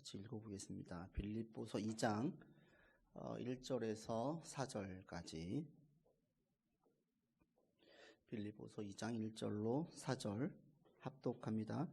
같이 읽어보겠습니다. 빌립보서 2장 1절에서 4절까지. 빌립보서 2장 1절로 4절 합독합니다.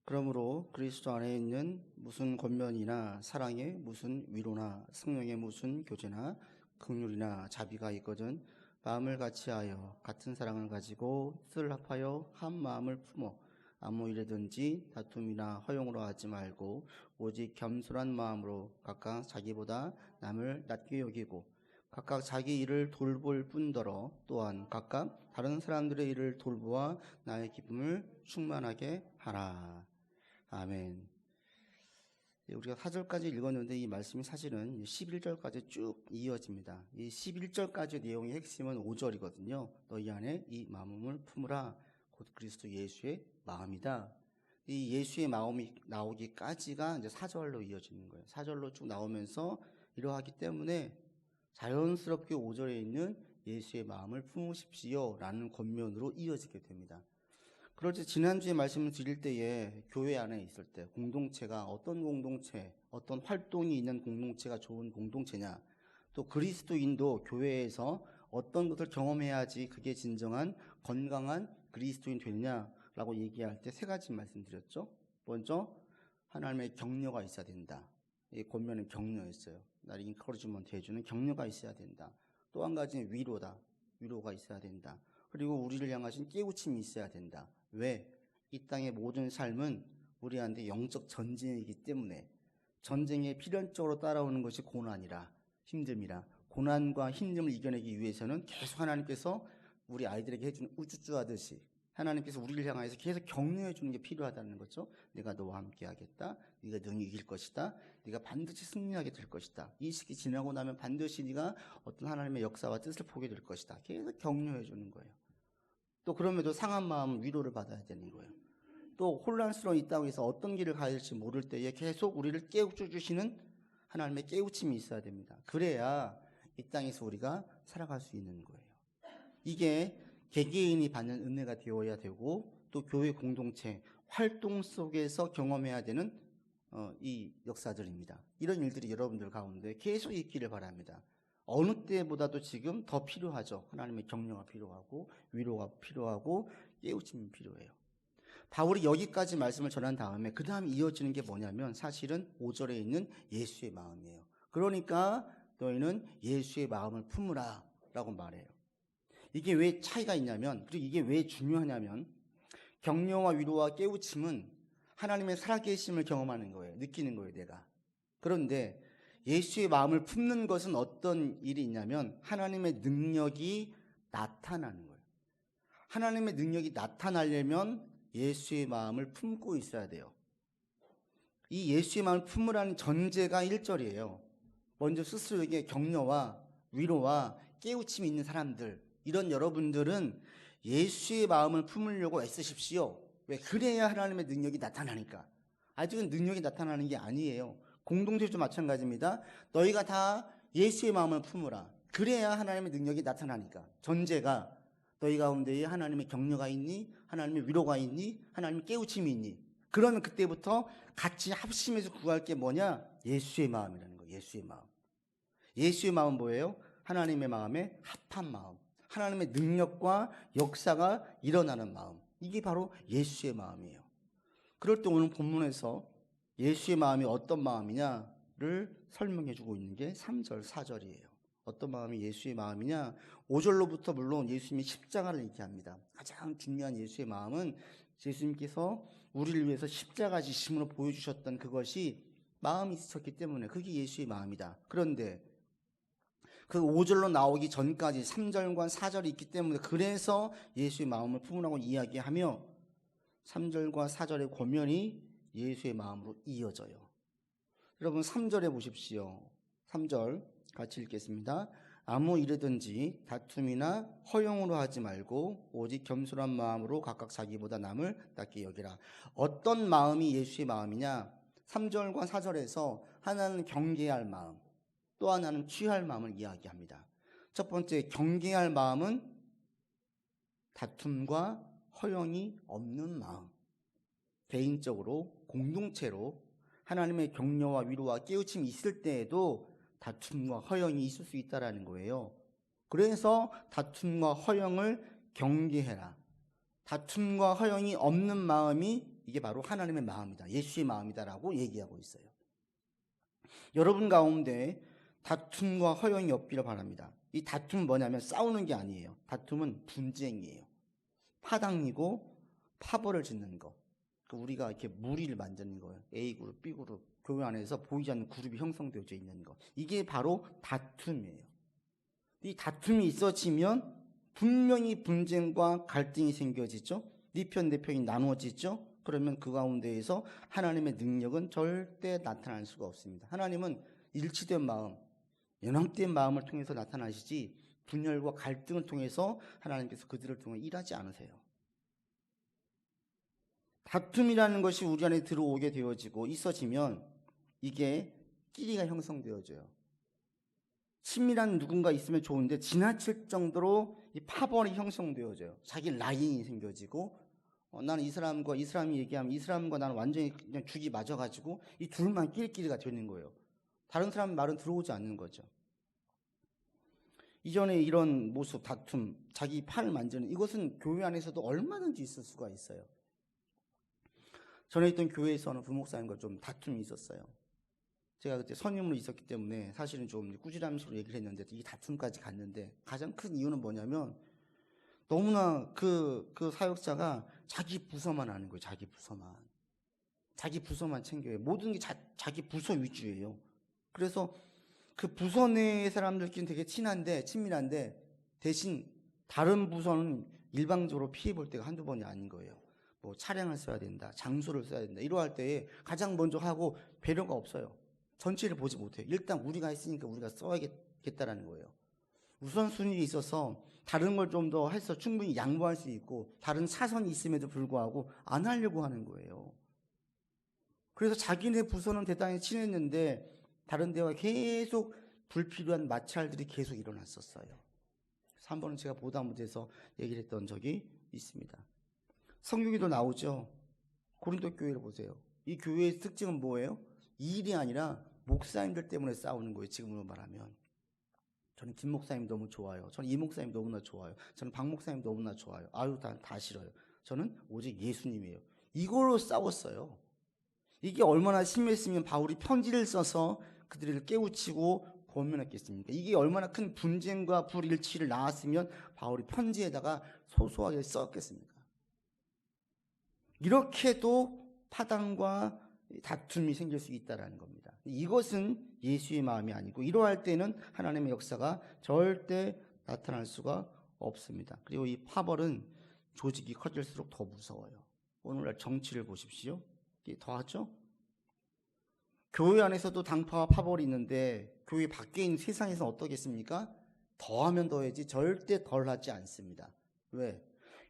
그러므로 그리스도 안에 있는 무슨 권면이나 사랑의 무슨 위로나 성령의 무슨 교제나 긍휼이나 자비가 있거든 마음을 같이하여 같은 사랑을 가지고 뜻을 합하여 한 마음을 품어 아무 일에든지 다툼이나 허용으로 하지 말고 오직 겸손한 마음으로 각각 자기보다 남을 낮게 여기고 각각 자기 일을 돌볼 뿐더러 또한 각각 다른 사람들의 일을 돌보아 나의 기쁨을 충만하게 하라. 아멘. 우리가 4절까지 읽었는데 이 말씀이 사실은 11절까지 쭉 이어집니다. 이 11절까지 내용의 핵심은 5절이거든요. 너희 안에 이 마음을 품으라. 곧 그리스도 예수의 마음이다. 이 예수의 마음이 나오기까지가 이제 4절로 이어지는 거예요. 4절로 쭉 나오면서 이러하기 때문에 자연스럽게 5절에 있는 예수의 마음을 품으십시오 라는 권면으로 이어지게 됩니다. 그럴 때 지난주에 말씀을 드릴 때에 교회 안에 있을 때 공동체가 어떤 공동체, 어떤 활동이 있는 공동체가 좋은 공동체냐, 또 그리스도인도 교회에서 어떤 것을 경험해야지 그게 진정한 건강한 그리스도인 되느냐라고 얘기할 때 세 가지 말씀드렸죠. 먼저 하나님의 격려가 있어야 된다. 이 권면은 격려였어요. 나를 인커리지먼트 해주는 격려가 있어야 된다. 또 한 가지는 위로다. 위로가 있어야 된다. 그리고 우리를 향하신 깨우침이 있어야 된다. 왜? 이 땅의 모든 삶은 우리한테 영적 전쟁이기 때문에 전쟁에 필연적으로 따라오는 것이 고난이라 힘듦이라 고난과 힘듦을 이겨내기 위해서는 계속 하나님께서 우리 아이들에게 해주는 우쭈쭈 하듯이 하나님께서 우리를 향해서 계속 격려해 주는 게 필요하다는 거죠. 내가 너와 함께 하겠다. 네가 능히 이길 것이다. 네가 반드시 승리하게 될 것이다. 이 시기 지나고 나면 반드시 네가 어떤 하나님의 역사와 뜻을 보게 될 것이다. 계속 격려해 주는 거예요. 또 그럼에도 상한 마음 위로를 받아야 되는 거예요. 또 혼란스러운 이 땅에서 어떤 길을 가야 될지 모를 때에 계속 우리를 깨우쳐 주시는 하나님의 깨우침이 있어야 됩니다. 그래야 이 땅에서 우리가 살아갈 수 있는 거예요. 이게 개개인이 받는 은혜가 되어야 되고 또 교회 공동체 활동 속에서 경험해야 되는 이 역사들입니다. 이런 일들이 여러분들 가운데 계속 있기를 바랍니다. 어느 때보다도 지금 더 필요하죠. 하나님의 격려가 필요하고 위로가 필요하고 깨우침이 필요해요. 바울이 여기까지 말씀을 전한 다음에 그 다음 이어지는 게 뭐냐면 사실은 5절에 있는 예수의 마음이에요. 그러니까 너희는 예수의 마음을 품으라 라고 말해요. 이게 왜 차이가 있냐면, 그리고 이게 왜 중요하냐면 격려와 위로와 깨우침은 하나님의 살아계심을 경험하는 거예요. 느끼는 거예요, 내가. 그런데 예수의 마음을 품는 것은 어떤 일이 있냐면 하나님의 능력이 나타나는 거예요. 하나님의 능력이 나타나려면 예수의 마음을 품고 있어야 돼요. 이 예수의 마음을 품으라는 전제가 1절이에요. 먼저 스스로에게 격려와 위로와 깨우침이 있는 사람들, 이런 여러분들은 예수의 마음을 품으려고 애쓰십시오. 왜? 그래야 하나님의 능력이 나타나니까. 아직은 능력이 나타나는 게 아니에요. 공동체도 마찬가지입니다. 너희가 다 예수의 마음을 품으라. 그래야 하나님의 능력이 나타나니까. 전제가 너희 가운데에 하나님의 격려가 있니? 하나님의 위로가 있니? 하나님의 깨우침이 있니? 그러면 그때부터 같이 합심해서 구할 게 뭐냐? 예수의 마음이라는 거예요. 예수의 마음. 예수의 마음은 뭐예요? 하나님의 마음에 합한 마음. 하나님의 능력과 역사가 일어나는 마음. 이게 바로 예수의 마음이에요. 그럴 때 오늘 본문에서 예수의 마음이 어떤 마음이냐를 설명해 주고 있는 게 3절, 4절이에요. 어떤 마음이 예수의 마음이냐? 5절로부터 물론 예수님이 십자가를 얘기합니다. 가장 중요한 예수의 마음은 예수님께서 우리를 위해서 십자가 지심으로 보여주셨던 그것이 마음이 있었기 때문에 그게 예수의 마음이다. 그런데 그 5절로 나오기 전까지 3절과 4절이 있기 때문에 그래서 예수의 마음을 품으라고 이야기하며 3절과 4절의 권면이 예수의 마음으로 이어져요. 여러분 3절에 보십시오. 3절 같이 읽겠습니다. 아무 일에든지 다툼이나 허용으로 하지 말고 오직 겸손한 마음으로 각각 자기보다 남을 낮게 여기라. 어떤 마음이 예수의 마음이냐? 3절과 4절에서 하나는 경계할 마음, 또 하나는 취할 마음을 이야기합니다. 첫 번째 경계할 마음은 다툼과 허용이 없는 마음. 개인적으로 공동체로 하나님의 격려와 위로와 깨우침이 있을 때에도 다툼과 허영이 있을 수 있다라는 거예요. 그래서 다툼과 허영을 경계해라. 다툼과 허영이 없는 마음이 이게 바로 하나님의 마음이다. 예수의 마음이다라고 얘기하고 있어요. 여러분 가운데 다툼과 허영이 없기를 바랍니다. 이 다툼은 뭐냐면 싸우는 게 아니에요. 다툼은 분쟁이에요. 파당이고 파벌을 짓는 거. 우리가 이렇게 무리를 만드는 거예요. A그룹, B그룹, 교회 안에서 보이지 않는 그룹이 형성되어져 있는 거. 이게 바로 다툼이에요. 이 다툼이 있어지면 분명히 분쟁과 갈등이 생겨지죠. 네 편, 내 편이 나누어지죠. 그러면 그 가운데에서 하나님의 능력은 절대 나타날 수가 없습니다. 하나님은 일치된 마음, 연합된 마음을 통해서 나타나시지 분열과 갈등을 통해서 하나님께서 그들을 통해 일하지 않으세요. 다툼이라는 것이 우리 안에 들어오게 되어지고 있어지면 이게 끼리가 형성되어져요. 친밀한 누군가 있으면 좋은데 지나칠 정도로 이 파벌이 형성되어져요. 자기 라인이 생겨지고 나는 이 사람이 얘기하면 이 사람과 나는 완전히 그냥 죽이 맞아가지고 이 둘만 끼리끼리가 되는 거예요. 다른 사람 말은 들어오지 않는 거죠. 이전에 이런 모습, 다툼, 자기 팔을 만지는 이것은 교회 안에서도 얼마든지 있을 수가 있어요. 전에 있던 교회에서는 부목사님과 좀 다툼이 있었어요. 제가 그때 선임으로 있었기 때문에 사실은 좀 꾸지람식으로 얘기를 했는데 이 다툼까지 갔는데 가장 큰 이유는 뭐냐면 너무나 그 사역자가 자기 부서만 아는 거예요. 자기 부서만 챙겨요. 모든 게 자기 부서 위주예요. 그래서 그 부서 내 사람들끼리는 되게 친밀한데 대신 다른 부서는 일방적으로 피해 볼 때가 한두 번이 아닌 거예요. 뭐 차량을 써야 된다, 장소를 써야 된다 이러할 때에 가장 먼저 하고 배려가 없어요. 전체를 보지 못해요. 일단 우리가 했으니까 우리가 써야겠다라는 거예요. 우선순위에 있어서 다른 걸 좀 더 해서 충분히 양보할 수 있고 다른 차선이 있음에도 불구하고 안 하려고 하는 거예요. 그래서 자기네 부서는 대단히 친했는데 다른 데와 계속 불필요한 마찰들이 계속 일어났었어요. 그래서 한 번은 제가 보다 못해서 얘기를 했던 적이 있습니다. 성경에도 나오죠. 고린도 교회를 보세요. 이 교회의 특징은 뭐예요? 일이 아니라 목사님들 때문에 싸우는 거예요. 지금으로 말하면. 저는 김 목사님 너무 좋아요. 저는 이 목사님 너무나 좋아요. 저는 박 목사님 너무나 좋아요. 아유, 다 싫어요. 저는 오직 예수님이에요. 이걸로 싸웠어요. 이게 얼마나 심했으면 바울이 편지를 써서 그들을 깨우치고 권면했겠습니까? 이게 얼마나 큰 분쟁과 불일치를 낳았으면 바울이 편지에다가 소소하게 썼겠습니까? 이렇게도 파당과 다툼이 생길 수 있다는 겁니다. 이것은 예수의 마음이 아니고 이러할 때는 하나님의 역사가 절대 나타날 수가 없습니다. 그리고 이 파벌은 조직이 커질수록 더 무서워요. 오늘날 정치를 보십시오. 이게 더하죠? 교회 안에서도 당파와 파벌이 있는데 교회 밖에 있는 세상에서는 어떻겠습니까? 더하면 더해지 절대 덜하지 않습니다. 왜?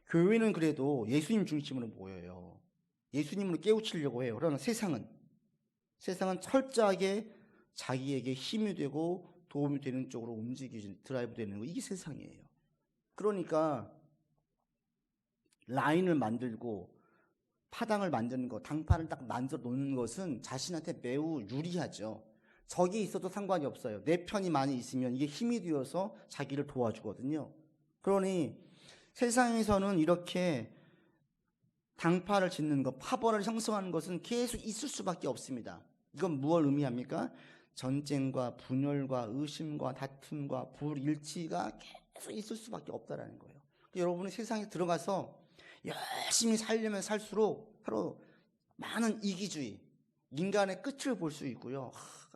교회는 그래도 예수님 중심으로 모여요. 예수님으로 깨우치려고 해요. 그러나 세상은 철저하게 자기에게 힘이 되고 도움이 되는 쪽으로 움직이는 드라이브 되는 거, 이게 세상이에요. 그러니까 라인을 만들고 파당을 만드는 것, 당파를 딱 만들어 놓는 것은 자신한테 매우 유리하죠. 적이 있어도 상관이 없어요. 내 편이 많이 있으면 이게 힘이 되어서 자기를 도와주거든요. 그러니 세상에서는 이렇게 당파를 짓는 것, 파벌을 형성하는 것은 계속 있을 수밖에 없습니다. 이건 무엇을 의미합니까? 전쟁과 분열과 의심과 다툼과 불일치가 계속 있을 수밖에 없다는 거예요. 여러분이 세상에 들어가서 열심히 살려면 살수록 서로 많은 이기주의, 인간의 끝을 볼 수 있고요.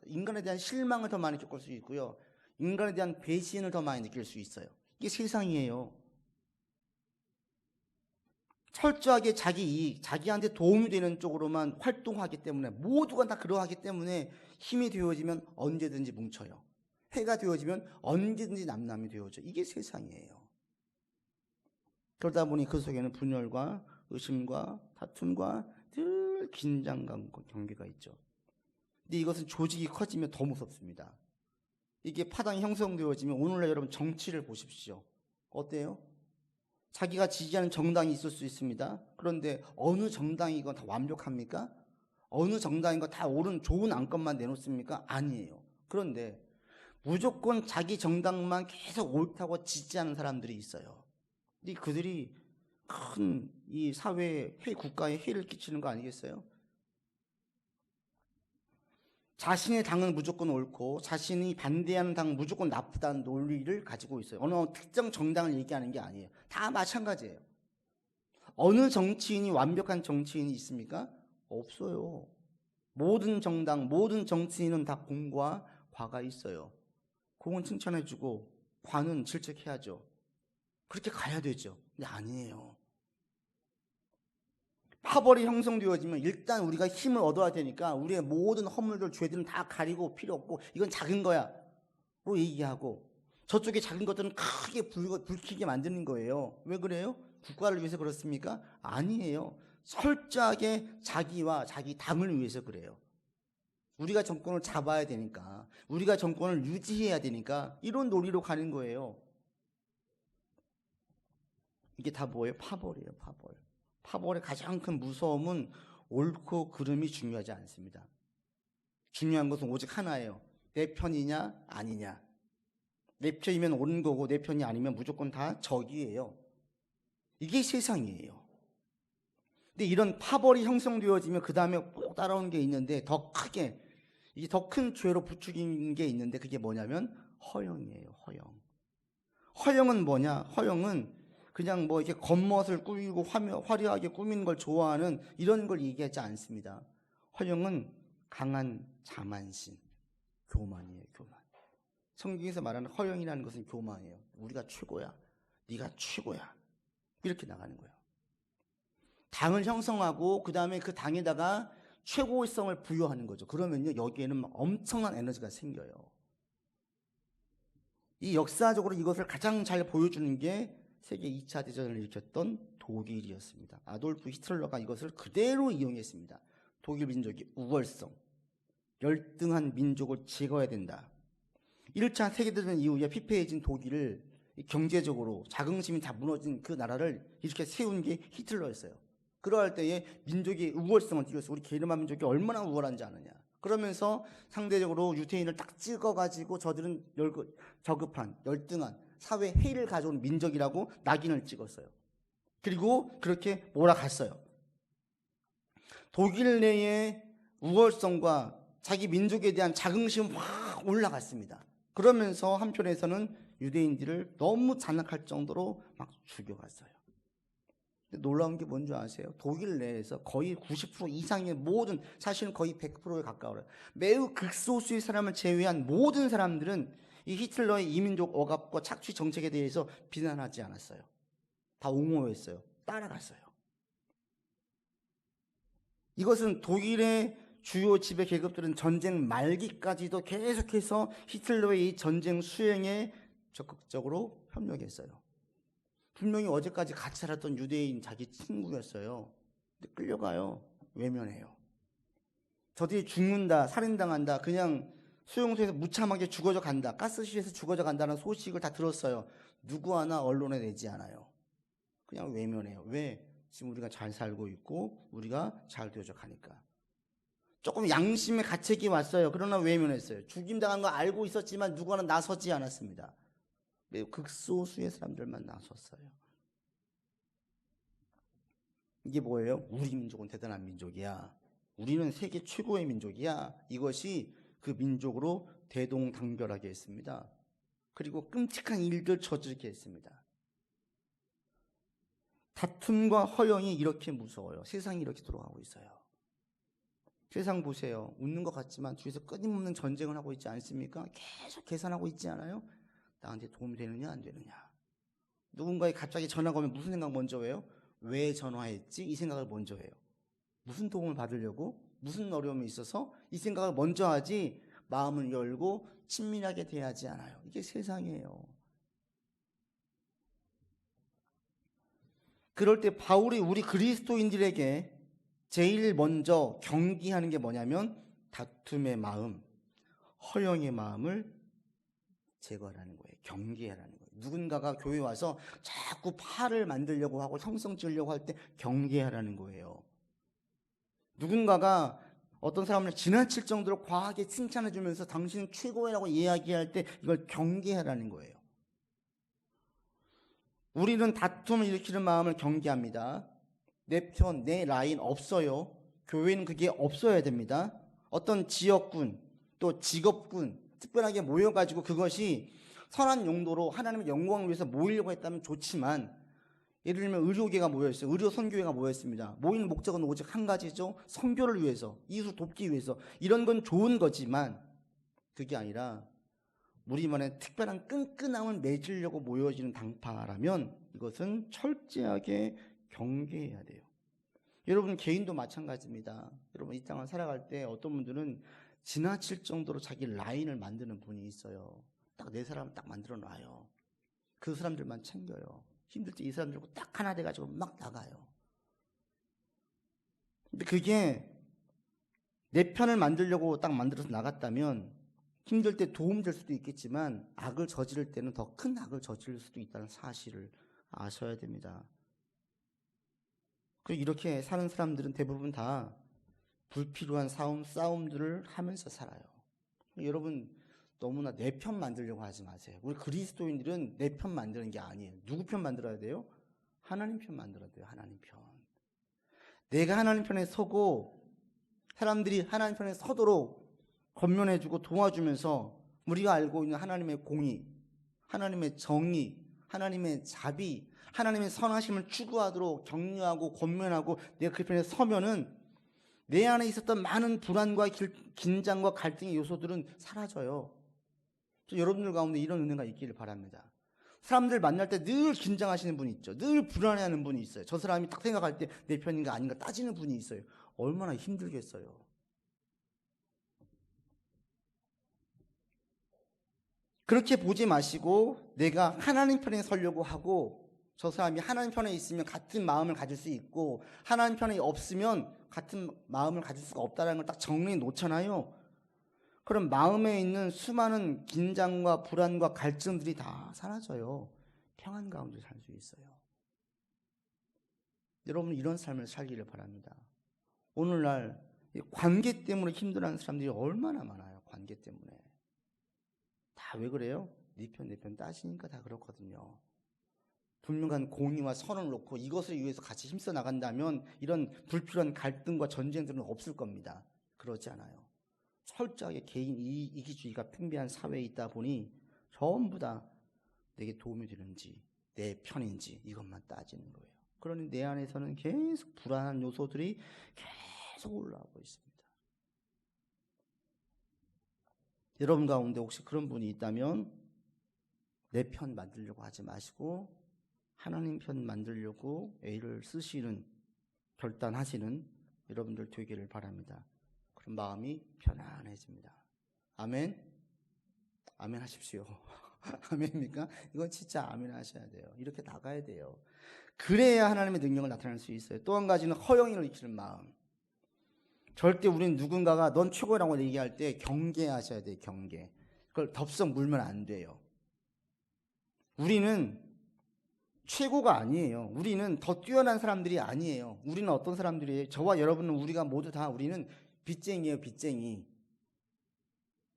인간에 대한 실망을 더 많이 겪을 수 있고요. 인간에 대한 배신을 더 많이 느낄 수 있어요. 이게 세상이에요. 철저하게 자기 이익, 자기한테 도움이 되는 쪽으로만 활동하기 때문에 모두가 다 그러하기 때문에 힘이 되어지면 언제든지 뭉쳐요. 해가 되어지면 언제든지 남남이 되어져. 이게 세상이에요. 그러다 보니 그 속에는 분열과 의심과 다툼과 늘 긴장감과 경계가 있죠. 근데 이것은 조직이 커지면 더 무섭습니다. 이게 파당이 형성되어지면 오늘날 여러분 정치를 보십시오. 어때요? 자기가 지지하는 정당이 있을 수 있습니다. 그런데 어느 정당이건 다 완벽합니까? 어느 정당인가 다 옳은 좋은 안건만 내놓습니까? 아니에요. 그런데 무조건 자기 정당만 계속 옳다고 지지하는 사람들이 있어요. 근데 그들이 큰 이 사회에, 국가에 해를 끼치는 거 아니겠어요? 자신의 당은 무조건 옳고 자신이 반대하는 당은 무조건 나쁘다는 논리를 가지고 있어요. 어느 특정 정당을 얘기하는 게 아니에요. 다 마찬가지예요. 어느 정치인이 완벽한 정치인이 있습니까? 없어요. 모든 정당, 모든 정치인은 다 공과 과가 있어요. 공은 칭찬해주고 과는 질책해야죠. 그렇게 가야 되죠. 근데 아니에요. 파벌이 형성되어지면 일단 우리가 힘을 얻어야 되니까 우리의 모든 허물들, 죄들은 다 가리고 필요 없고 이건 작은 거야 로 얘기하고, 저쪽에 작은 것들은 크게 불키게 만드는 거예요. 왜 그래요? 국가를 위해서 그렇습니까? 아니에요. 철저하게 자기와 자기 당을 위해서 그래요. 우리가 정권을 잡아야 되니까, 우리가 정권을 유지해야 되니까 이런 논리로 가는 거예요. 이게 다 뭐예요? 파벌이에요. 파벌. 파벌의 가장 큰 무서움은 옳고 그름이 중요하지 않습니다. 중요한 것은 오직 하나예요. 내 편이냐 아니냐. 내 편이면 옳은 거고 내 편이 아니면 무조건 다 적이에요. 이게 세상이에요. 근데 이런 파벌이 형성되어지면 그 다음에 꼭 따라오는 게 있는데, 더 크게 이게 더 큰 죄로 부추긴 게 있는데, 그게 뭐냐면 허영이에요. 허영. 허영은 뭐냐? 허영은 그냥 뭐 이렇게 겉멋을 꾸미고 화려하게 꾸미는 걸 좋아하는 이런 걸 얘기하지 않습니다. 허영은 강한 자만심, 교만이에요. 교만. 성경에서 말하는 허영이라는 것은 교만이에요. 우리가 최고야, 네가 최고야, 이렇게 나가는 거예요. 당을 형성하고 그 다음에 그 당에다가 최고성을 부여하는 거죠. 그러면요, 여기에는 엄청난 에너지가 생겨요. 이 역사적으로 이것을 가장 잘 보여주는 게 세계 2차 대전을 일으켰던 독일이었습니다. 아돌프 히틀러가 이것을 그대로 이용했습니다. 독일 민족이 우월성, 열등한 민족을 제거해야 된다. 1차 세계대전 이후에 피폐해진 독일을 경제적으로 자긍심이 다 무너진 그 나라를 이렇게 세운 게 히틀러였어요. 그러할 때에 민족의 우월성을 띄웠어요. 우리 게르만 민족이 얼마나 우월한지 아느냐. 그러면서 상대적으로 유태인을 딱 찍어가지고 저들은 저급한, 열등한 사회 해이를 가져온 민족이라고 낙인을 찍었어요. 그리고 그렇게 몰아갔어요. 독일 내의 우월성과 자기 민족에 대한 자긍심이 확 올라갔습니다. 그러면서 한편에서는 유대인들을 너무 잔악할 정도로 막 죽여갔어요. 놀라운 게 뭔지 아세요? 독일 내에서 거의 90% 이상의 모든, 사실은 거의 100%에 가까워요. 매우 극소수의 사람을 제외한 모든 사람들은 이 히틀러의 이민족 억압과 착취 정책에 대해서 비난하지 않았어요. 다 옹호했어요. 따라갔어요. 이것은 독일의 주요 지배 계급들은 전쟁 말기까지도 계속해서 히틀러의 이 전쟁 수행에 적극적으로 협력했어요. 분명히 어제까지 같이 살았던 유대인 자기 친구였어요. 근데 끌려가요. 외면해요. 저들이 죽는다, 살인당한다, 그냥 수용소에서 무참하게 죽어져 간다, 가스실에서 죽어져 간다는 소식을 다 들었어요. 누구 하나 언론에 내지 않아요. 그냥 외면해요. 왜? 지금 우리가 잘 살고 있고 우리가 잘 되어져 가니까. 조금 양심의 가책이 왔어요. 그러나 외면했어요. 죽임당한 거 알고 있었지만 누구 하나 나서지 않았습니다. 매우 극소수의 사람들만 나섰어요. 이게 뭐예요? 우리 민족은 대단한 민족이야. 우리는 세계 최고의 민족이야. 이것이 그 민족으로 대동단결하게 했습니다. 그리고 끔찍한 일들 저지르게 했습니다. 다툼과 허영이 이렇게 무서워요. 세상이 이렇게 돌아가고 있어요. 세상 보세요. 웃는 것 같지만 뒤에서 끊임없는 전쟁을 하고 있지 않습니까? 계속 계산하고 있지 않아요? 나한테 도움이 되느냐 안 되느냐. 누군가에 갑자기 전화가 오면 무슨 생각 먼저 해요? 왜 전화했지? 이 생각을 먼저 해요. 무슨 도움을 받으려고? 무슨 어려움이 있어서? 이 생각을 먼저 하지, 마음을 열고 친밀하게 대하지 않아요. 이게 세상이에요. 그럴 때 바울이 우리 그리스도인들에게 제일 먼저 경기하는 게 뭐냐면 다툼의 마음, 허영의 마음을 제거하라는 거예요. 경계하라는 거예요. 누군가가 교회 와서 자꾸 파를 만들려고 하고 형성 지으려고 할 때 경계하라는 거예요. 누군가가 어떤 사람을 지나칠 정도로 과하게 칭찬해주면서 당신은 최고라고 이야기할 때 이걸 경계하라는 거예요. 우리는 다툼을 일으키는 마음을 경계합니다. 내 편, 내 라인 없어요. 교회는 그게 없어야 됩니다. 어떤 지역군, 또 직업군, 특별하게 모여가지고 그것이 선한 용도로 하나님의 영광을 위해서 모이려고 했다면 좋지만, 예를 들면 의료계가 모여있어요. 의료 선교회가 모였습니다. 모이는 목적은 오직 한 가지죠. 선교를 위해서, 이웃을 돕기 위해서. 이런 건 좋은 거지만 그게 아니라 우리만의 특별한 끈끈함을 맺으려고 모여지는 당파라면 이것은 철저하게 경계해야 돼요. 여러분 개인도 마찬가지입니다. 여러분 이 땅을 살아갈 때 어떤 분들은 지나칠 정도로 자기 라인을 만드는 분이 있어요. 딱 내 사람을 딱 만들어 놔요. 그 사람들만 챙겨요. 힘들 때 이 사람들하고 딱 하나 돼가지고 막 나가요. 근데 그게 내 편을 만들려고 딱 만들어서 나갔다면 힘들 때 도움될 수도 있겠지만 악을 저지를 때는 더 큰 악을 저지를 수도 있다는 사실을 아셔야 됩니다. 그리고 이렇게 사는 사람들은 대부분 다 불필요한 싸움들을 하면서 살아요. 여러분 너무나 내 편 만들려고 하지 마세요. 우리 그리스도인들은 내 편 만드는 게 아니에요. 누구 편 만들어야 돼요? 하나님 편 만들어야 돼요. 하나님 편. 내가 하나님 편에 서고 사람들이 하나님 편에 서도록 권면해주고 도와주면서 우리가 알고 있는 하나님의 공의, 하나님의 정의, 하나님의 자비, 하나님의 선하심을 추구하도록 격려하고 권면하고 내가 그 편에 서면은 내 안에 있었던 많은 불안과 긴장과 갈등의 요소들은 사라져요. 여러분들 가운데 이런 은혜가 있기를 바랍니다. 사람들 만날 때 늘 긴장하시는 분이 있죠. 늘 불안해하는 분이 있어요. 저 사람이 딱 생각할 때 내 편인가 아닌가 따지는 분이 있어요. 얼마나 힘들겠어요. 그렇게 보지 마시고 내가 하나님 편에 서려고 하고 저 사람이 하나님 편에 있으면 같은 마음을 가질 수 있고 하나님 편에 없으면 같은 마음을 가질 수가 없다는 걸 딱 정리해 놓잖아요. 그럼 마음에 있는 수많은 긴장과 불안과 갈증들이 다 사라져요. 평안 가운데 살 수 있어요. 여러분 이런 삶을 살기를 바랍니다. 오늘날 관계 때문에 힘들어하는 사람들이 얼마나 많아요. 관계 때문에. 다 왜 그래요? 네 편, 내 편 따지니까 다 그렇거든요. 분명한 공의와 선을 놓고 이것을 위해서 같이 힘써 나간다면 이런 불필요한 갈등과 전쟁들은 없을 겁니다. 그러지 않아요. 철저하게 개인 이기주의가 팽배한 사회에 있다 보니 전부 다 내게 도움이 되는지 내 편인지 이것만 따지는 거예요. 그러니 내 안에서는 계속 불안한 요소들이 계속 올라오고 있습니다. 여러분 가운데 혹시 그런 분이 있다면 내 편 만들려고 하지 마시고 하나님 편 만들려고 애를 쓰시는 결단하시는 여러분들 되기를 바랍니다. 그럼 마음이 편안해집니다. 아멘? 아멘 하십시오. 아멘입니까? 이건 진짜 아멘 하셔야 돼요. 이렇게 나가야 돼요. 그래야 하나님의 능력을 나타낼 수 있어요. 또 한 가지는 허영을 익히는 마음. 절대 우리는 누군가가 넌 최고라고 얘기할 때 경계하셔야 돼요. 경계. 그걸 덥석 물면 안 돼요. 우리는 최고가 아니에요. 우리는 더 뛰어난 사람들이 아니에요. 우리는 어떤 사람들이에요? 저와 여러분은 우리가 모두 다 우리는 빚쟁이에요. 빚쟁이.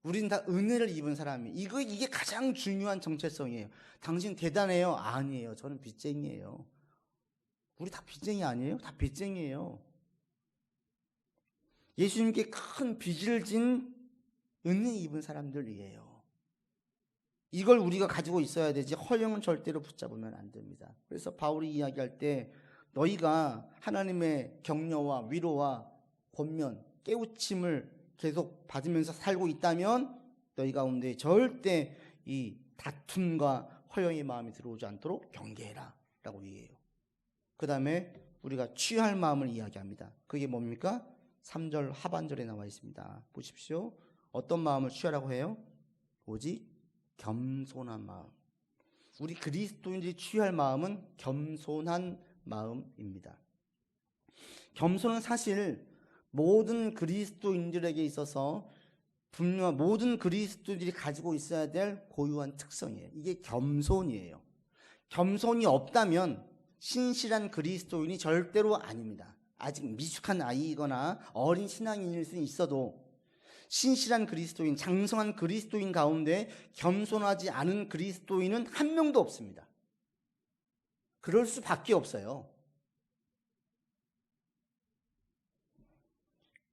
우리는 다 은혜를 입은 사람이에요. 이게 가장 중요한 정체성이에요. 당신 대단해요? 아니에요. 저는 빚쟁이에요. 우리 다 빚쟁이 아니에요? 다 빚쟁이에요. 예수님께 큰 빚을 진 은혜 입은 사람들이에요. 이걸 우리가 가지고 있어야 되지 허영은 절대로 붙잡으면 안 됩니다. 그래서 바울이 이야기할 때 너희가 하나님의 격려와 위로와 권면, 깨우침을 계속 받으면서 살고 있다면 너희 가운데 절대 이 다툼과 허영의 마음이 들어오지 않도록 경계해라 라고 얘기해요. 그 다음에 우리가 취할 마음을 이야기합니다. 그게 뭡니까? 3절 하반절에 나와 있습니다. 보십시오. 어떤 마음을 취하라고 해요? 오직 겸손한 마음. 우리 그리스도인들이 취할 마음은 겸손한 마음입니다. 겸손은 사실 모든 그리스도인들에게 있어서 분명 모든 그리스도인들이 가지고 있어야 될 고유한 특성이에요. 이게 겸손이에요. 겸손이 없다면 신실한 그리스도인이 절대로 아닙니다. 아직 미숙한 아이거나 어린 신앙인일 수 있어도 신실한 그리스도인, 장성한 그리스도인 가운데 겸손하지 않은 그리스도인은 한 명도 없습니다. 그럴 수밖에 없어요.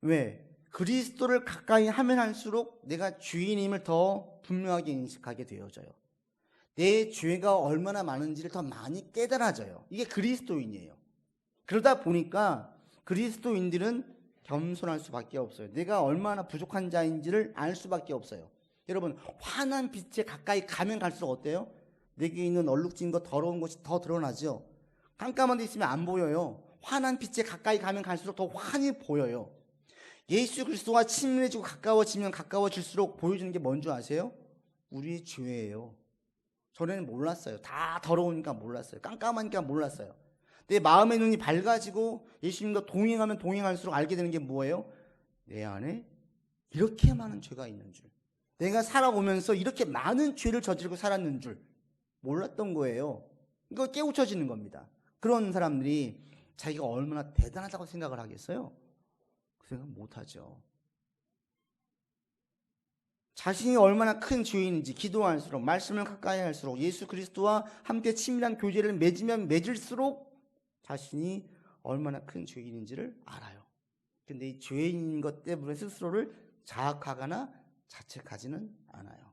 왜? 그리스도를 가까이 하면 할수록 내가 주인임을 더 분명하게 인식하게 되어져요. 내 죄가 얼마나 많은지를 더 많이 깨달아져요. 이게 그리스도인이에요. 그러다 보니까 그리스도인들은 겸손할 수밖에 없어요. 내가 얼마나 부족한 자인지를 알 수밖에 없어요. 여러분, 환한 빛에 가까이 가면 갈수록 어때요? 내게 있는 얼룩진 것, 더러운 것이 더 드러나죠. 깜깜한 데 있으면 안 보여요. 환한 빛에 가까이 가면 갈수록 더 환히 보여요. 예수 그리스도와 친밀해지고 가까워지면 가까워질수록 보여주는 게 뭔 줄 아세요? 우리의 죄예요. 전에는 몰랐어요. 다 더러우니까 몰랐어요. 깜깜하니까 몰랐어요. 내 마음의 눈이 밝아지고 예수님과 동행하면 동행할수록 알게 되는 게 뭐예요? 내 안에 이렇게 많은 죄가 있는 줄, 내가 살아오면서 이렇게 많은 죄를 저지르고 살았는 줄 몰랐던 거예요. 이거 깨우쳐지는 겁니다. 그런 사람들이 자기가 얼마나 대단하다고 생각을 하겠어요? 그 생각 못하죠. 자신이 얼마나 큰 죄인인지 기도할수록, 말씀을 가까이 할수록, 예수 그리스도와 함께 친밀한 교제를 맺으면 맺을수록 자신이 얼마나 큰 죄인인지를 알아요. 근데 이 죄인인 것 때문에 스스로를 자학하거나 자책하지는 않아요.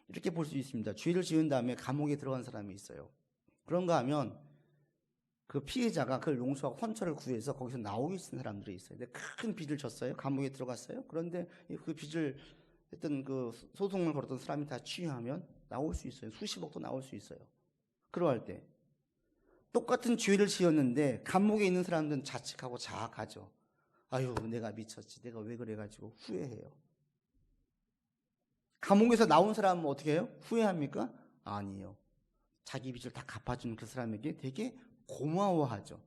이렇게 볼 수 있습니다. 죄를 지은 다음에 감옥에 들어간 사람이 있어요. 그런가 하면 그 피해자가 그걸 용서하고 헌처를 구해서 거기서 나오기 시작한 사람들이 있어요. 근데 큰 빚을 졌어요. 감옥에 들어갔어요. 그런데 그 빚을 했던 그 소송을 걸었던 사람이 다 취하하면 나올 수 있어요. 수십억도 나올 수 있어요. 그러할 때 똑같은 죄를 지었는데 감옥에 있는 사람들은 자책하고 자학하죠. 아유, 내가 미쳤지. 내가 왜 그래가지고 후회해요. 감옥에서 나온 사람은 어떻게 해요? 후회합니까? 아니에요. 자기 빚을 다 갚아주는 그 사람에게 되게 고마워하죠.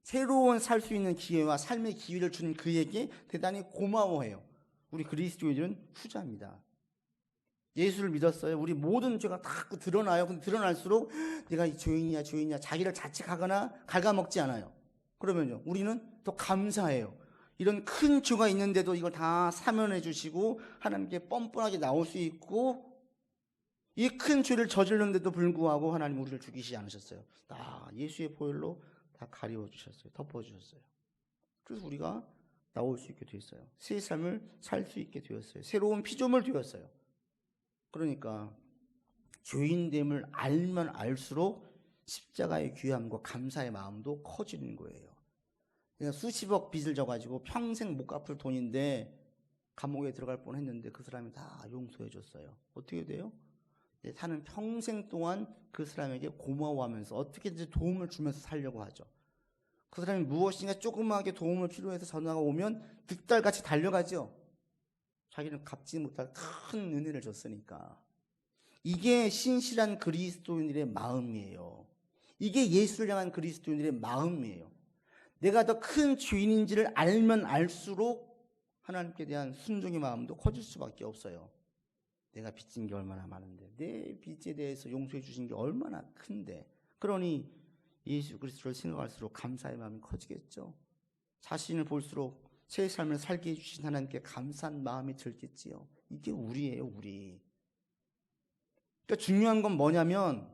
새로운 살 수 있는 기회와 삶의 기회를 주는 그에게 대단히 고마워해요. 우리 그리스도인들은 후자입니다. 예수를 믿었어요. 우리 모든 죄가 다 드러나요. 근데 드러날수록 내가 죄인이야 자기를 자책하거나 갉아먹지 않아요. 그러면요, 우리는 더 감사해요. 이런 큰 죄가 있는데도 이걸 다 사면해 주시고 하나님께 뻔뻔하게 나올 수 있고, 이 큰 죄를 저질렀는데도 불구하고 하나님 우리를 죽이시지 않으셨어요. 다 예수의 보혈로 다 가리워 주셨어요. 덮어 주셨어요. 그래서 우리가 나올 수 있게 되었어요. 새 삶을 살 수 있게 되었어요. 새로운 피조물 되었어요. 그러니까 죄인됨을 알면 알수록 십자가의 귀함과 감사의 마음도 커지는 거예요. 그냥 수십억 빚을 져가지고 평생 못 갚을 돈인데 감옥에 들어갈 뻔했는데 그 사람이 다 용서해 줬어요. 어떻게 돼요? 사는 평생 동안 그 사람에게 고마워하면서 어떻게든지 도움을 주면서 살려고 하죠. 그 사람이 무엇인가 조그마하게 도움을 필요해서 전화가 오면 득달같이 달려가죠. 자기는 갚지 못할 큰 은혜를 줬으니까. 이게 신실한 그리스도인들의 마음이에요. 이게 예수를 향한 그리스도인들의 마음이에요. 내가 더 큰 죄인인지를 알면 알수록 하나님께 대한 순종의 마음도 커질 수밖에 없어요. 내가 빚진 게 얼마나 많은데, 내 빚에 대해서 용서해 주신 게 얼마나 큰데, 그러니 예수 그리스도를 생각할수록 감사의 마음이 커지겠죠. 자신을 볼수록 새 삶을 살게 해주신 하나님께 감사한 마음이 들겠지요. 이게 우리예요, 우리. 그러니까 중요한 건 뭐냐면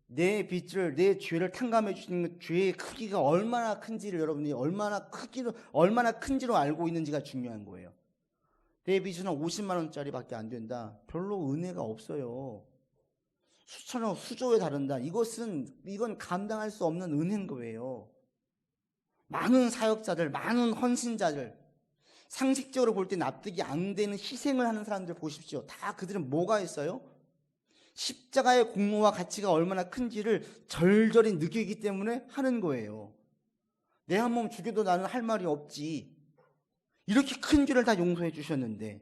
내 빚을, 내 죄를 탕감해 주시는 죄의 크기가 얼마나 큰지를 여러분이 얼마나 큰지로 알고 있는지가 중요한 거예요. 내 빚은 50만 원짜리밖에 안 된다. 별로 은혜가 없어요. 수천억, 수조에 다른다. 이건 감당할 수 없는 은혜인 거예요. 많은 사역자들, 많은 헌신자들, 상식적으로 볼 때 납득이 안 되는 희생을 하는 사람들 보십시오. 다 그들은 뭐가 있어요? 십자가의 공로와 가치가 얼마나 큰지를 절절히 느끼기 때문에 하는 거예요. 내 한 몸 죽여도 나는 할 말이 없지. 이렇게 큰 죄를 다 용서해 주셨는데,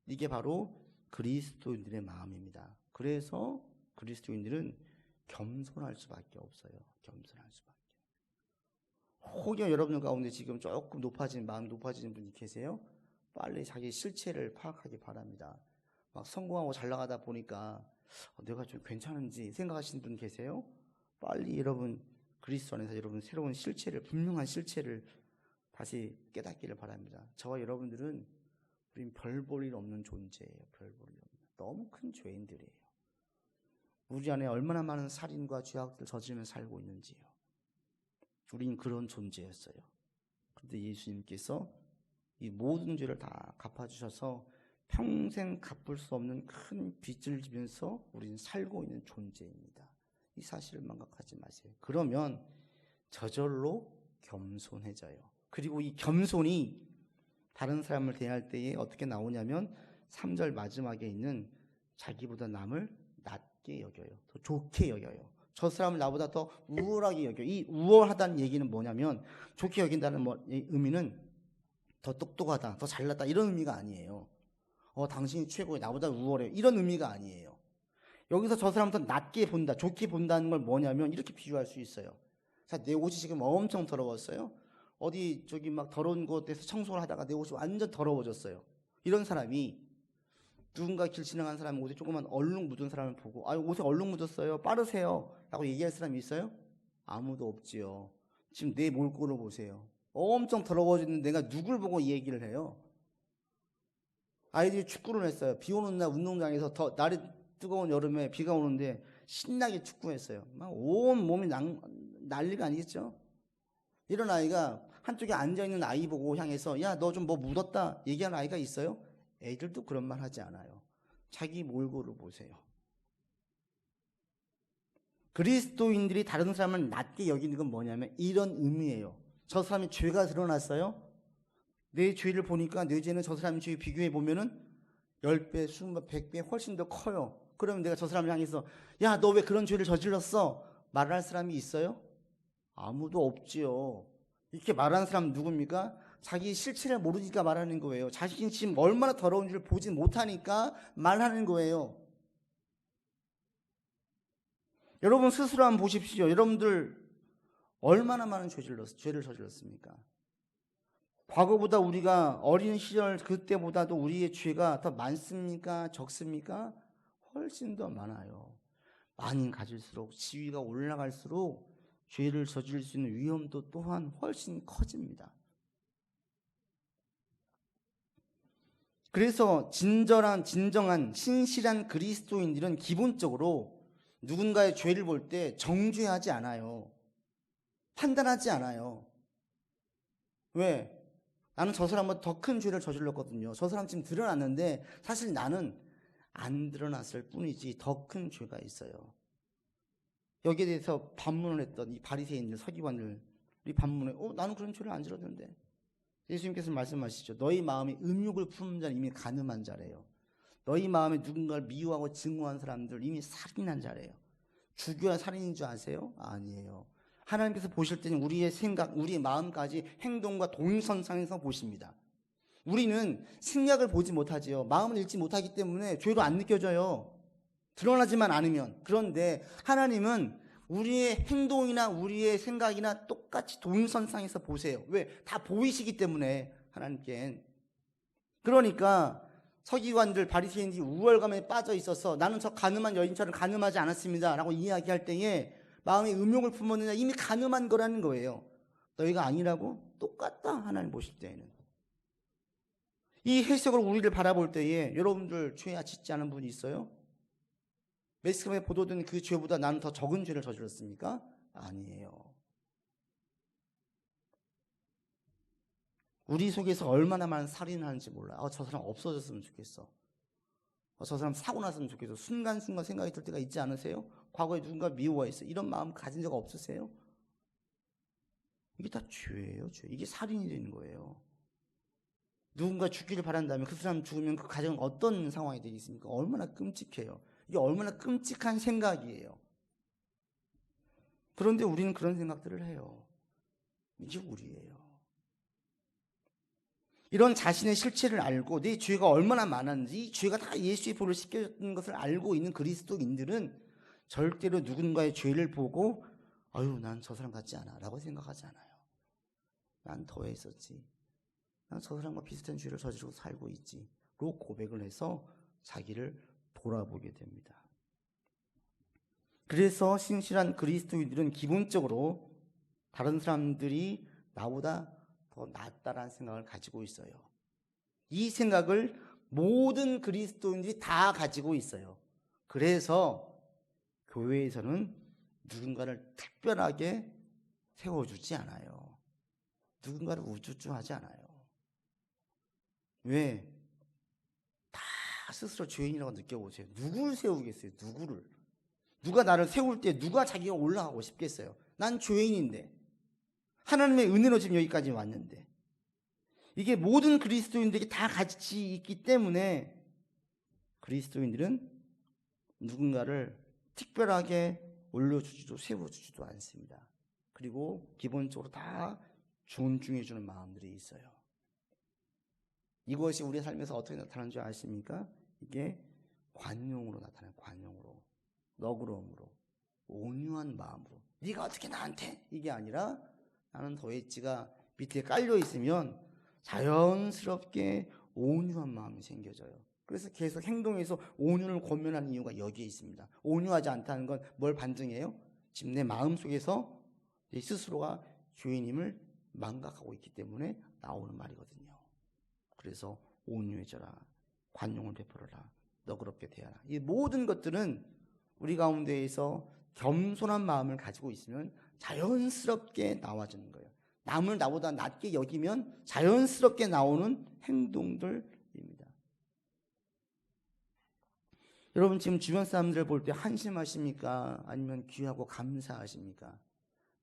이게 바로 그리스도인들의 마음입니다. 그래서 그리스도인들은 겸손할 수밖에 없어요. 겸손할 수밖에. 혹여 여러분 가운데 지금 조금 마음이 높아지는 분이 계세요? 빨리 자기 실체를 파악하기 바랍니다. 막 성공하고 잘 나가다 보니까 내가 좀 괜찮은지 생각하시는 분 계세요? 빨리 여러분 그리스도 안에서 여러분 새로운 실체를, 분명한 실체를 다시 깨닫기를 바랍니다. 저와 여러분들은 우린 별 볼 일 없는 존재예요. 별 볼 일 없는. 너무 큰 죄인들이에요. 우리 안에 얼마나 많은 살인과 죄악들 저지르면서 살고 있는지요. 우린 그런 존재였어요. 그런데 예수님께서 이 모든 죄를 다 갚아주셔서 평생 갚을 수 없는 큰 빚을 지면서 우리는 살고 있는 존재입니다. 이 사실을 망각하지 마세요. 그러면 저절로 겸손해져요. 그리고 이 겸손이 다른 사람을 대할 때에 어떻게 나오냐면 3절 마지막에 있는 자기보다 남을 낮게 여겨요. 더 좋게 여겨요. 저 사람을 나보다 더 우월하게 여겨요. 이 우월하다는 얘기는 뭐냐면 좋게 여긴다는 의미는 더 똑똑하다, 더 잘났다 이런 의미가 아니에요. 당신이 최고에 나보다 우월해 이런 의미가 아니에요. 여기서 저 사람을 더 낮게 본다, 좋게 본다는 걸 뭐냐면 이렇게 비유할 수 있어요. 자, 내 옷이 지금 엄청 더러웠어요. 어디 저기 막 더러운 곳에서 청소를 하다가 내 옷이 완전 더러워졌어요. 이런 사람이 누군가 길 지나가는 사람 옷에 조그만 얼룩 묻은 사람을 보고 옷에 얼룩 묻었어요, 빠르세요 라고 얘기할 사람이 있어요? 아무도 없지요. 지금 내 몰골을 보세요. 엄청 더러워지는 내가 누굴 보고 이 얘기를 해요? 아이들이 축구를 했어요. 비 오는 날 운동장에서 날이 뜨거운 여름에 비가 오는데 신나게 축구했어요. 막 온 몸이 난리가 아니겠죠? 이런 아이가 한쪽에 앉아있는 아이 보고 향해서 야, 너 좀 뭐 묻었다 얘기하는 아이가 있어요? 애들도 그런 말 하지 않아요. 자기 몰골을 보세요. 그리스도인들이 다른 사람을 낮게 여기는 건 뭐냐면 이런 의미예요. 저 사람이 죄가 드러났어요? 내 죄를 보니까 내 죄는 저 사람의 죄에 비교해 보면은 10배, 20배, 100배 훨씬 더 커요. 그러면 내가 저 사람을 향해서 야, 너 왜 그런 죄를 저질렀어? 말할 사람이 있어요? 아무도 없지요. 이렇게 말하는 사람은 누굽니까? 자기 실체를 모르니까 말하는 거예요. 자신이 지금 얼마나 더러운지를 보지 못하니까 말하는 거예요. 여러분 스스로 한번 보십시오. 여러분들 얼마나 많은 죄를 저질렀습니까? 과거보다 우리가 어린 시절 그때보다도 우리의 죄가 더 많습니까? 적습니까? 훨씬 더 많아요. 많이 가질수록, 지위가 올라갈수록 죄를 저지를 수 있는 위험도 또한 훨씬 커집니다. 그래서 진정한 신실한 그리스도인들은 기본적으로 누군가의 죄를 볼 때 정죄하지 않아요. 판단하지 않아요. 왜? 나는 저 사람보다 더 큰 죄를 저질렀거든요. 저 사람 지금 드러났는데 사실 나는 안 드러났을 뿐이지 더 큰 죄가 있어요. 여기에 대해서 반문을 했던 이 바리새인들, 서기관들이 반문해. 나는 그런 죄를 안 저질렀는데. 예수님께서 말씀하시죠. 너희 마음에 음욕을 품은 자는 이미 간음한 자래요. 너희 마음에 누군가를 미워하고 증오한 사람들 이미 살인한 자래요. 주교가 살인인 줄 아세요? 아니에요. 하나님께서 보실 때는 우리의 생각, 우리의 마음까지 행동과 동일선상에서 보십니다. 우리는 생각을 보지 못하지요. 마음을 읽지 못하기 때문에 죄로 안 느껴져요. 드러나지만 않으면. 그런데 하나님은 우리의 행동이나 우리의 생각이나 똑같이 동일선상에서 보세요. 왜? 다 보이시기 때문에 하나님께는. 그러니까 서기관들, 바리새인들이 우월감에 빠져 있어서 나는 저 가늠한 여인처럼 가늠하지 않았습니다 라고 이야기할 때에 마음에 음욕을 품었느냐 이미 가늠한 거라는 거예요. 너희가 아니라고? 똑같다 하나님 보실 때에는. 이 해석으로 우리를 바라볼 때에 여러분들 죄 짓지 않은 분이 있어요? 매스컴에 보도된 그 죄보다 나는 더 적은 죄를 저질렀습니까? 아니에요. 우리 속에서 얼마나 많은 살인을 하는지 몰라. 저 사람 없어졌으면 좋겠어. 저 사람 사고 났으면 좋겠어. 순간순간 생각이 들 때가 있지 않으세요? 과거에 누군가 미워했어. 이런 마음 가진 적 없으세요? 이게 다 죄예요, 죄. 이게 살인이 되는 거예요. 누군가 죽기를 바란다면 그 사람 죽으면 그 가정은 어떤 상황이 되겠습니까? 얼마나 끔찍해요. 이게 얼마나 끔찍한 생각이에요. 그런데 우리는 그런 생각들을 해요. 이게 우리예요. 이런 자신의 실체를 알고 내 죄가 얼마나 많았는지 이 죄가 다 예수의 보혈로 씻겨졌던 것을 알고 있는 그리스도인들은 절대로 누군가의 죄를 보고 난 저 사람 같지 않아 라고 생각하지 않아요. 난 더했었지. 난 저 사람과 비슷한 죄를 저지르고 살고 있지 로 고백을 해서 자기를 돌아보게 됩니다. 그래서 신실한 그리스도인들은 기본적으로 다른 사람들이 나보다 더 낫다라는 생각을 가지고 있어요. 이 생각을 모든 그리스도인들이 다 가지고 있어요. 그래서 교회에서는 누군가를 특별하게 세워주지 않아요. 누군가를 우쭈쭈하지 않아요. 왜? 다 스스로 죄인이라고 느껴보세요. 누구를 세우겠어요? 누구를? 누가 나를 세울 때 누가 자기가 올라가고 싶겠어요? 난 죄인인데, 하나님의 은혜로 지금 여기까지 왔는데, 이게 모든 그리스도인들에게 다 같이 있기 때문에 그리스도인들은 누군가를 특별하게 올려주지도 세워주지도 않습니다. 그리고 기본적으로 다 존중해주는 마음들이 있어요. 이것이 우리 삶에서 어떻게 나타나는 줄 아십니까? 이게 관용으로 나타나요. 관용으로, 너그러움으로, 온유한 마음으로. 네가 어떻게 나한테? 이게 아니라 나는 더 엣지가 밑에 깔려 있으면 자연스럽게 온유한 마음이 생겨져요. 그래서 계속 행동에서 온유를 권면하는 이유가 여기에 있습니다. 온유하지 않다는 건 뭘 반증해요? 지금 내 마음속에서 내 스스로가 죄인임을 망각하고 있기 때문에 나오는 말이거든요. 그래서 온유해져라, 관용을 베풀어라, 너그럽게 대하라. 이 모든 것들은 우리 가운데에서 겸손한 마음을 가지고 있으면 자연스럽게 나와지는 거예요. 남을 나보다 낮게 여기면 자연스럽게 나오는 행동들입니다. 여러분 지금 주변 사람들을 볼 때 한심하십니까? 아니면 귀하고 감사하십니까?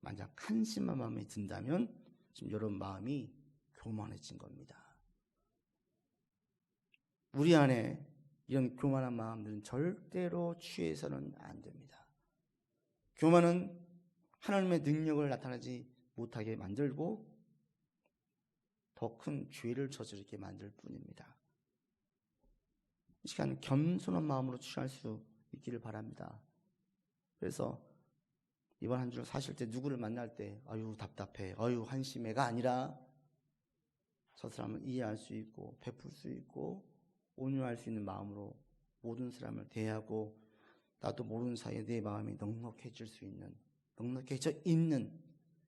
만약 한심한 마음이 든다면 지금 여러분 마음이 교만해진 겁니다. 우리 안에 이런 교만한 마음들은 절대로 취해서는 안 됩니다. 교만은 하나님의 능력을 나타나지 못하게 만들고 더 큰 죄를 저지르게 만들 뿐입니다. 이 시간 겸손한 마음으로 취할 수 있기를 바랍니다. 그래서 이번 한 주 사실 때 누구를 만날 때 아유 답답해, 아유 한심해가 아니라 저 사람을 이해할 수 있고 베풀 수 있고 온유할 수 있는 마음으로 모든 사람을 대하고 나도 모르는 사이에 내 마음이 넉넉해질 수 있는, 넉넉해져 있는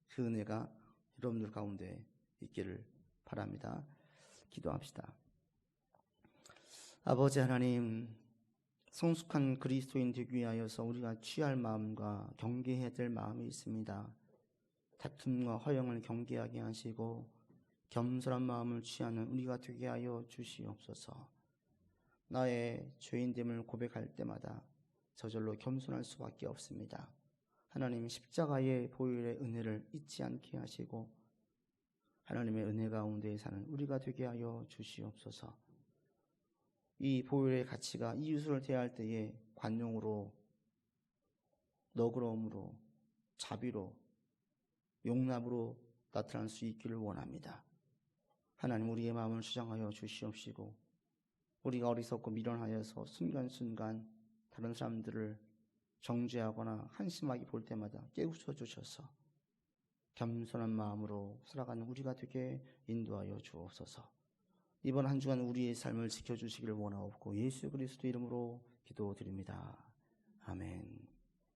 그 은혜가 여러분들 가운데 있기를 바랍니다. 기도합시다. 아버지 하나님, 성숙한 그리스도인 되기 위하여서 우리가 취할 마음과 경계해야 될 마음이 있습니다. 다툼과 허영을 경계하게 하시고 겸손한 마음을 취하는 우리가 되게 하여 주시옵소서. 나의 죄인됨을 고백할 때마다 저절로 겸손할 수밖에 없습니다. 하나님 십자가의 보혈의 은혜를 잊지 않게 하시고 하나님의 은혜 가운데 사는 우리가 되게 하여 주시옵소서. 이 보혈의 가치가 이웃을 대할 때에 관용으로, 너그러움으로, 자비로, 용납으로 나타날 수 있기를 원합니다. 하나님 우리의 마음을 주장하여 주시옵시고 우리가 어리석고 미련하여서 순간순간 다른 사람들을 정죄하거나 한심하게 볼 때마다 깨우쳐 주셔서 겸손한 마음으로 살아가는 우리가 되게 인도하여 주옵소서. 이번 한 주간 우리의 삶을 지켜주시기를 원하옵고 예수 그리스도 이름으로 기도드립니다. 아멘.